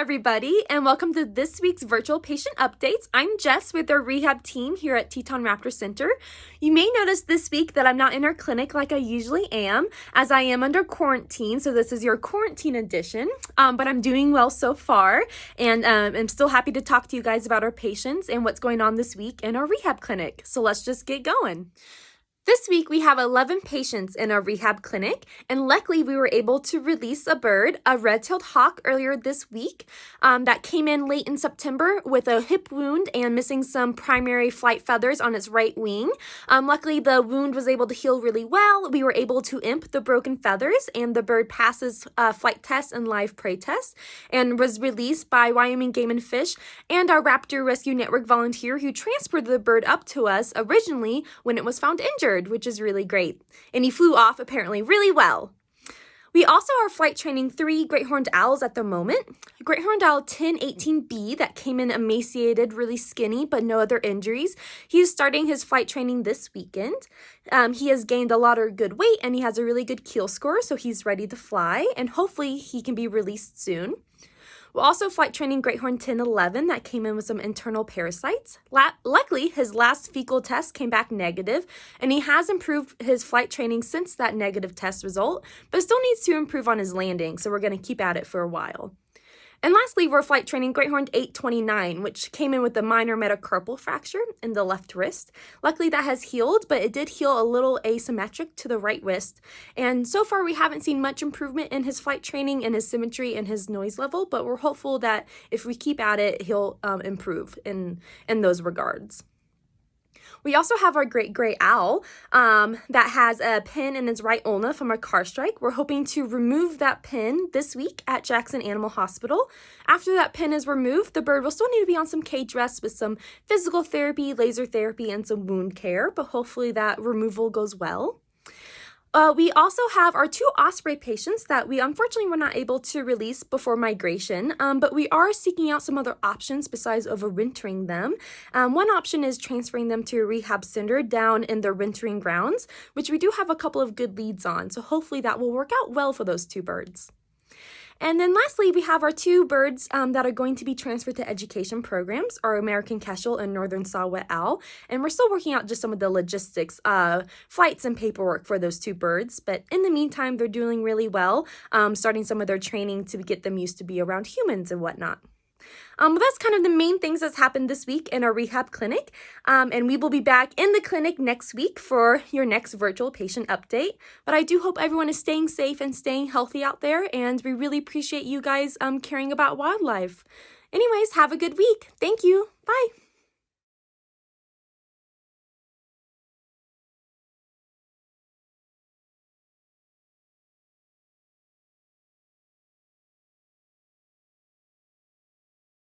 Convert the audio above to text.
everybody, and welcome to this week's virtual patient updates. I'm Jess with our rehab team here at Teton Raptor Center. You may notice this week that I'm not in our clinic like I usually am, as I am under quarantine, so this is your quarantine edition, but I'm doing well so far, and I'm still happy to talk to you guys about our patients and what's going on this week in our rehab clinic. So let's just get going. This week, we have 11 patients in our rehab clinic, and luckily we were able to release a bird, a red-tailed hawk, earlier this week that came in late in September with a hip wound and missing some primary flight feathers on its right wing. Luckily, the wound was able to heal really well. We were able to imp the broken feathers, and the bird passes flight tests and live prey tests, and was released by Wyoming Game and Fish and our Raptor Rescue Network volunteer who transported the bird up to us originally when it was found injured, which is really great. And he flew off apparently really well. We also are flight training 3 great horned owls at the moment. Great horned owl 1018B that came in emaciated, really skinny, but no other injuries. He is starting his flight training this weekend. He has gained a lot of good weight and he has a really good keel score, so he's ready to fly, and hopefully he can be released soon. We're also flight training Great Horn 1011 that came in with some internal parasites. Luckily, his last fecal test came back negative, and he has improved his flight training since that negative test result, but still needs to improve on his landing, so we're going to keep at it for a while. And lastly, we're flight training Great Horn 829, which came in with a minor metacarpal fracture in the left wrist. Luckily, that has healed, but it did heal a little asymmetric to the right wrist. And so far, we haven't seen much improvement in his flight training and his symmetry and his noise level, but we're hopeful that if we keep at it, he'll improve in those regards. We also have our great gray owl that has a pin in its right ulna from a car strike. We're hoping to remove that pin this week at Jackson Animal Hospital. After that pin is removed, the bird will still need to be on some cage rest with some physical therapy, laser therapy, and some wound care, but hopefully that removal goes well. We also have our 2 Osprey patients that we unfortunately were not able to release before migration, but we are seeking out some other options besides overwintering them. One option is transferring them to a rehab center down in their wintering grounds, which we do have a couple of good leads on, so hopefully that will work out well for those 2 birds. And then lastly, we have our 2 birds that are going to be transferred to education programs, our American Kestrel and Northern Saw-Whet Owl. And we're still working out just some of the logistics, flights and paperwork for those 2 birds. But in the meantime, they're doing really well, starting some of their training to get them used to be around humans and whatnot. That's kind of the main things that's happened this week in our rehab clinic, and we will be back in the clinic next week for your next virtual patient update. But I do hope everyone is staying safe and staying healthy out there, and we really appreciate you guys caring about wildlife. Anyways, have a good week. Thank you.